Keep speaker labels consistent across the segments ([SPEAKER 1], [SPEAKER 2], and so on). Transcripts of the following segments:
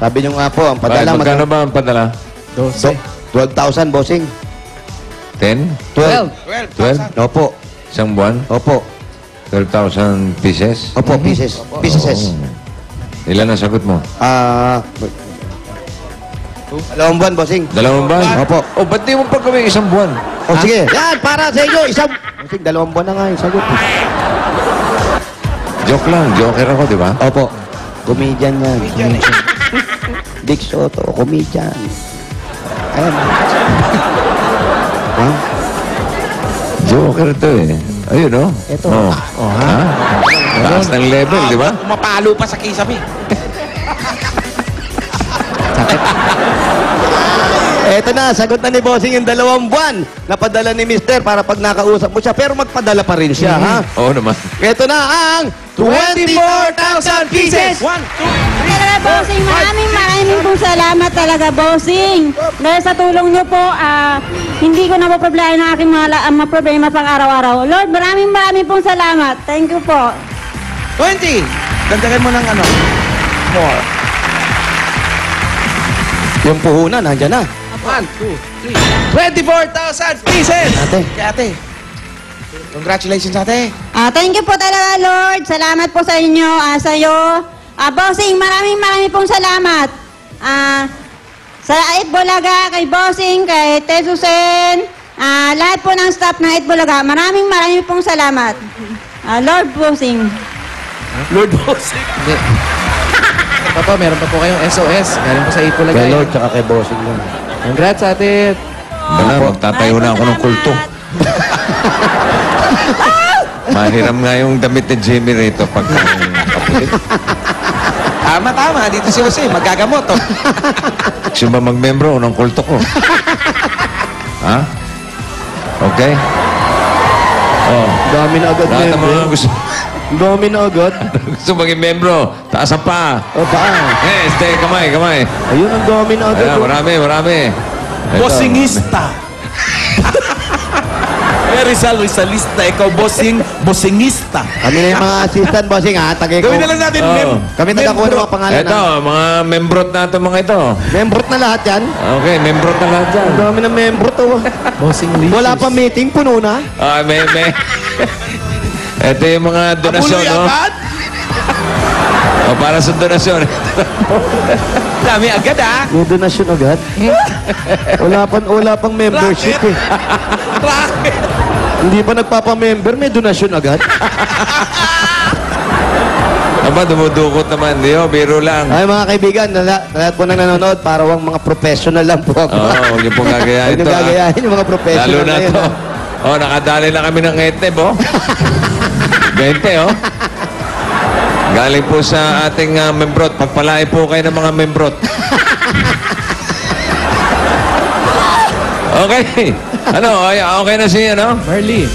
[SPEAKER 1] Sabi nyo nga po, ang padala...
[SPEAKER 2] Magkano ba ang padala?
[SPEAKER 1] 12,000, bossing.
[SPEAKER 2] 10?
[SPEAKER 1] 12.
[SPEAKER 2] 12?
[SPEAKER 1] Opo.
[SPEAKER 2] Isang buwan?
[SPEAKER 1] Opo.
[SPEAKER 2] 12,000 pieces?
[SPEAKER 1] Opo, pieces. Pieces.
[SPEAKER 2] Ilan ang sagot mo?
[SPEAKER 1] Dalawang buwan, bossing.
[SPEAKER 2] Dalawang buwan?
[SPEAKER 1] Opo.
[SPEAKER 2] O, ba't di mo pa gawin isang buwan?
[SPEAKER 1] O, sige. Yan, para sa inyo. Bossing, dalawang buwan na nga yung sagot.
[SPEAKER 2] Joke lang. Joker ako, di ba?
[SPEAKER 1] Opo. Comedian yan. Dick Soto, comedian. Ayan. Ha?
[SPEAKER 2] Joker ito eh. Ayun, no?
[SPEAKER 1] Ito.
[SPEAKER 2] Oh, ha? Taas ng level, di ba?
[SPEAKER 3] Umapalo pa sa kisame.
[SPEAKER 1] Eto na, sagot na ni Bossing yung 2 buwan. Napadala ni Mister para pag nakausap mo siya. Pero magpadala pa rin siya, ha?
[SPEAKER 2] Oo naman.
[SPEAKER 1] Eto na ang 24,000 pieces!
[SPEAKER 3] 1, 2, 3.
[SPEAKER 4] Talaga, Bossing, maraming pong salamat talaga, Bossing. Dahil sa tulong niyo po, hindi ko na po problema ng aking mga problema pang araw-araw. Lord, maraming pong salamat. Thank you po.
[SPEAKER 3] 20. Dagdagan mo ng ano? More.
[SPEAKER 1] Yung puhunan, nandyan na.
[SPEAKER 3] 1, 2, 3. 24,000 pieces!
[SPEAKER 1] Ate.
[SPEAKER 3] Kaya ate. Congratulations, ate.
[SPEAKER 4] Thank you po talaga, Lord. Salamat po sa inyo, sa iyo. Bossing, maraming pong salamat. Sa Itbulaga, kay Bossing, kay Tesusen, lahat po ng staff ng Itbulaga, maraming pong salamat. Lord Bossing.
[SPEAKER 3] Lord Bossing.
[SPEAKER 5] Hindi. Papa, meron pa po kayong SOS. Galing po sa Itbulaga.
[SPEAKER 1] Kay Lord, tsaka kay Bossing lang.
[SPEAKER 5] Congrats, ate.
[SPEAKER 2] Wala, magtatayo na ako ng kulto. Mahiram nga yung damit ni Jimmy rito pagka kapulit.
[SPEAKER 3] Tama. Dito si Jose. Magagamot, oh.
[SPEAKER 2] Gusto ba mag-membro ng kulto ko? Ha? Okay? Oh.
[SPEAKER 1] Dami na agad
[SPEAKER 2] Lahat ng mga
[SPEAKER 1] member.
[SPEAKER 2] gusto,
[SPEAKER 1] Dami na agad.
[SPEAKER 2] gusto maging membro. Taas ang paa.
[SPEAKER 1] O, paa.
[SPEAKER 2] Stay, kamay.
[SPEAKER 1] Ayun, ang dami na agad.
[SPEAKER 2] Ayan, marami. Ito.
[SPEAKER 3] Bossingista. Rizalista. Ikaw, bossingista.
[SPEAKER 1] Kami na yung mga assistant, Bossing, ha? Tagay ko.
[SPEAKER 3] Gawin na lang natin,
[SPEAKER 2] Oo.
[SPEAKER 1] Kami tagakuha ng mga pangalan,
[SPEAKER 2] Ito,
[SPEAKER 1] ha?
[SPEAKER 2] mga membrot natin mga ito.
[SPEAKER 1] Membrot na lahat yan.
[SPEAKER 2] Okay, membrot na lahat dyan.
[SPEAKER 1] Ang dami na membrot, oh.
[SPEAKER 5] Bossing Licious.
[SPEAKER 1] Wala pa meeting, puno na.
[SPEAKER 2] May. Ito yung mga donasyon,
[SPEAKER 3] Abuloy
[SPEAKER 2] no?
[SPEAKER 3] agad?
[SPEAKER 2] O, para sa donasyon.
[SPEAKER 3] Dami agad, ah.
[SPEAKER 1] May donasyon agad. Wala pang membership, eh.
[SPEAKER 3] Racket.
[SPEAKER 1] Hindi pa nagpapamember, may donasyon agad.
[SPEAKER 2] Aba, dumudukot naman. Di, biro lang.
[SPEAKER 1] Ay, mga kaibigan, lahat po nang nanonood, para wang mga professional lang po ako.
[SPEAKER 2] Oo, huwag niyo pong gagayahin
[SPEAKER 1] Huwag
[SPEAKER 2] ito.
[SPEAKER 1] niyo gagayahin yung mga professional
[SPEAKER 2] Lalo na
[SPEAKER 1] yun,
[SPEAKER 2] ito.
[SPEAKER 1] ha?
[SPEAKER 2] Oh, nakadali na kami ng etneb, oh. 20, oh. Galing po sa ating membrot. Pagpalain po kayo ng mga membrot. Okay. Ano, okay na siya, no?
[SPEAKER 5] Marley.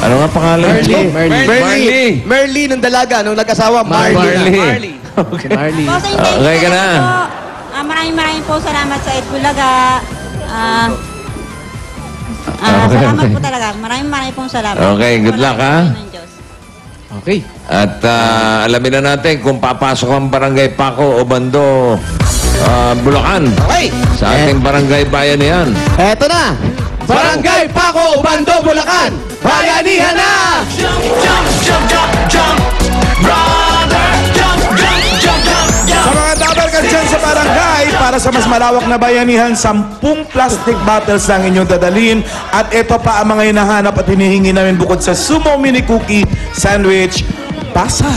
[SPEAKER 2] Ano nga pangalan? Marley.
[SPEAKER 1] Merly ng dalaga, nung nag-asawa, Marley.
[SPEAKER 2] Okay.
[SPEAKER 5] Marley.
[SPEAKER 4] Bossing, thank
[SPEAKER 2] Okay
[SPEAKER 4] you
[SPEAKER 2] ka na.
[SPEAKER 4] talaga po. Maraming po salamat sa Itbulaga. Salamat po talaga. Maraming pong salamat.
[SPEAKER 2] Okay, good luck, ha?
[SPEAKER 4] Ng Diyos.
[SPEAKER 5] Okay.
[SPEAKER 2] At alamin na natin kung papasok ang barangay Paco o Bando, Bulacan.
[SPEAKER 3] Okay.
[SPEAKER 2] Sa ating barangay bayan yan.
[SPEAKER 1] Eto na!
[SPEAKER 3] Barangay Paco, Ubando, Bulacan. Bayanihan na! Sa mga dabarkan dyan sa barangay, para sa mas malawak na bayanihan, 10 plastic bottles lang inyong dadalhin. At ito pa ang mga hinahanap at hinihingi namin bukod sa Sumo Mini Cookie Sandwich, pasa.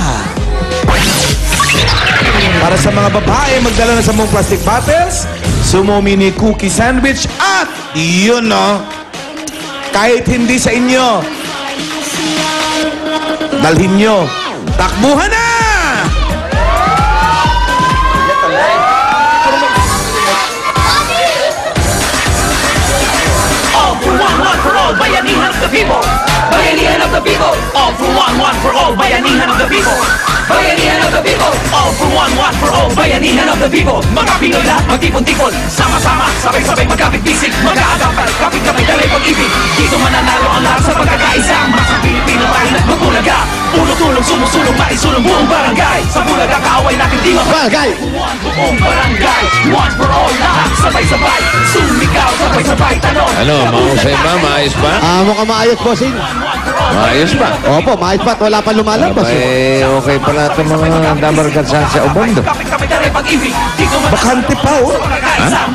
[SPEAKER 3] Para sa mga babae, magdala ng 10 plastic bottles, Sumo Mini Cookie Sandwich, at yun, no, kahit hindi sa inyo, dalhin nyo. Takbuhan na!
[SPEAKER 6] All for one for all, bayanihan of the people. Bayanihan of the people. All for one for all, bayanihan of the people. Bayanihan of the people. All for one for all, bayanihan of the people. Mga Pinoy lahat magtipon-tipon. Sama-sama, sabay-sabay magkapit-bisig. Mag-aagapan, kapit-kapit, dalay pag-ibig. Dito mananalo ang lahat sa pagkakaisa. Masang Pilipino tayo nagmamulaga. Tulong-tulong, sumusulong, maisulong buong barangay. Sa Bulaga, kaaway natin di
[SPEAKER 1] Barangay!
[SPEAKER 6] buong barangay. One for all, lahat sabay-sabay. Sumigaw, sabay-sabay, tanong.
[SPEAKER 2] Ano, mahusay ba? Maayos ba?
[SPEAKER 1] Mukhang maayos, bossing.
[SPEAKER 2] Maayos ba?
[SPEAKER 1] Opo, maayos pa at wala pa lumalabas.
[SPEAKER 2] Abay, okay pala itong mga dabarkat sa Obondo.
[SPEAKER 6] Kapit-kapit na rin pag-ibig. Di ko
[SPEAKER 3] Bakante pa, oh.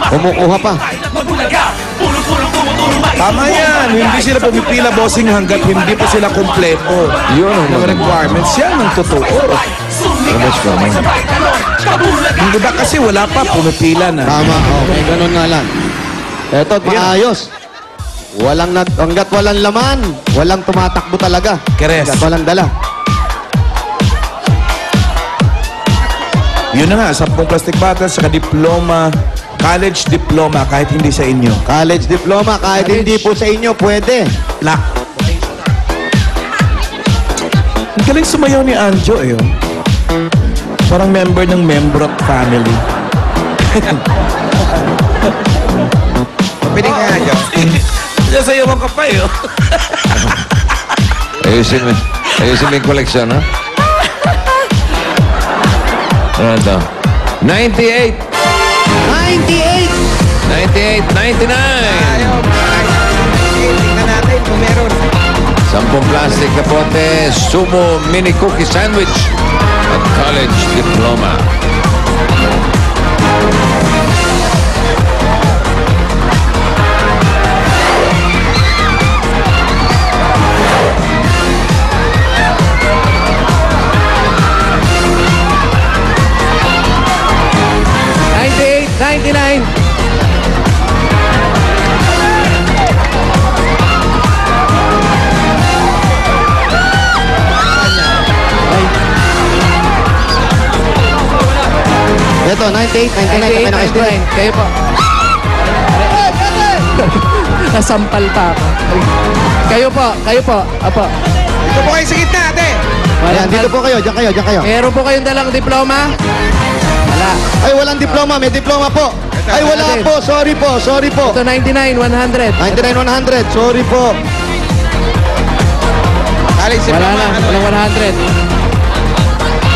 [SPEAKER 1] Kumukuha pa.
[SPEAKER 6] Magbulaga, pulong-pulong, tumutulong,
[SPEAKER 3] Tama yan. Hindi sila pumipila, bossing, hanggat hindi pa sila kompleto.
[SPEAKER 2] Yun ang
[SPEAKER 3] Yung requirements yan ang totoo.
[SPEAKER 2] Labas ko, man.
[SPEAKER 3] Hindi ba kasi wala pa, pumipila na.
[SPEAKER 1] Tama, okay, ganun nga lang. Eto, maayos. Hanggat walang laman, walang tumatakbo talaga.
[SPEAKER 3] Keres.
[SPEAKER 1] Hanggat walang dala.
[SPEAKER 3] Yun na nga, 10 plastic bottles, saka diploma, college diploma, kahit hindi sa inyo.
[SPEAKER 1] College diploma, kahit hindi po sa inyo, pwede.
[SPEAKER 3] Lock. Ang galing sumayaw ni Anjo, eh. Oh. Parang member ng Membrot family.
[SPEAKER 7] Pwede nga, Anjo.
[SPEAKER 3] Nasayawan ka pa, eh. Oh.
[SPEAKER 2] Ayusin mo yung koleksyon, ha? Ano ito? 98!
[SPEAKER 1] 98!
[SPEAKER 2] 98, 99!
[SPEAKER 7] Tingnan natin kung meron.
[SPEAKER 2] 10 plastic na pote, sumo mini cookie sandwich at college diploma.
[SPEAKER 1] Ito, 98, 99, kami naka-strike.
[SPEAKER 5] Kayo po. Nasampal pa ako. Kayo po. Apo.
[SPEAKER 7] Dito po kayo sa gitna, ate.
[SPEAKER 1] Ayan, dito po kayo, dyan kayo.
[SPEAKER 5] Meron po kayong dalang diploma? Wala.
[SPEAKER 1] Ay, walang diploma, may diploma po. Ay, wala po, sorry po.
[SPEAKER 5] Ito 99, 100.
[SPEAKER 1] 99, 100, sorry po.
[SPEAKER 7] College
[SPEAKER 5] Wala
[SPEAKER 7] diploma,
[SPEAKER 5] na,
[SPEAKER 7] ano?
[SPEAKER 5] walang 100.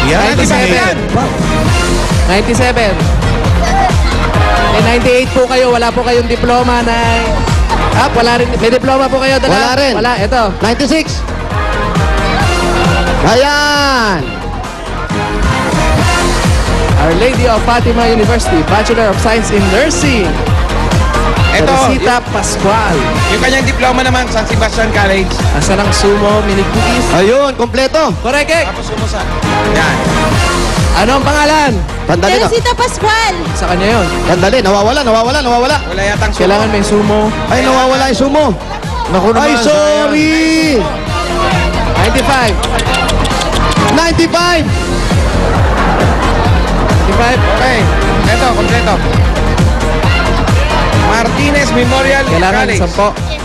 [SPEAKER 3] Yan,
[SPEAKER 5] 97. 97. May 98 po kayo, wala po kayong diploma na... wala rin. May diploma po kayo dala?
[SPEAKER 1] Wala rin.
[SPEAKER 5] Wala, ito.
[SPEAKER 1] 96. Ayan.
[SPEAKER 5] Our Lady of Fatima University, Bachelor of Science in Nursing.
[SPEAKER 7] Ito,
[SPEAKER 5] Teresita Pascual.
[SPEAKER 7] yung kanyang diploma naman, San Sebastian College.
[SPEAKER 5] Asa ng sumo, mini cookies.
[SPEAKER 1] Ayun, kompleto.
[SPEAKER 5] Correct.
[SPEAKER 7] Tapos sumusa. Yan.
[SPEAKER 5] Ano ang pangalan?
[SPEAKER 1] Tandali na.
[SPEAKER 4] Teresita Pascual.
[SPEAKER 5] Sa kanya yun.
[SPEAKER 1] Tandali, nawawala.
[SPEAKER 7] Wala yatang sumo.
[SPEAKER 5] Kailangan may sumo.
[SPEAKER 1] Ay, nawawala yung sumo.
[SPEAKER 5] Naku naman,
[SPEAKER 1] Ay, sorry.
[SPEAKER 5] 95.
[SPEAKER 1] 95.
[SPEAKER 5] 95.
[SPEAKER 7] Okay. Ito, kompleto. Martinez Memorial
[SPEAKER 5] Kailangan
[SPEAKER 7] College.
[SPEAKER 5] 10.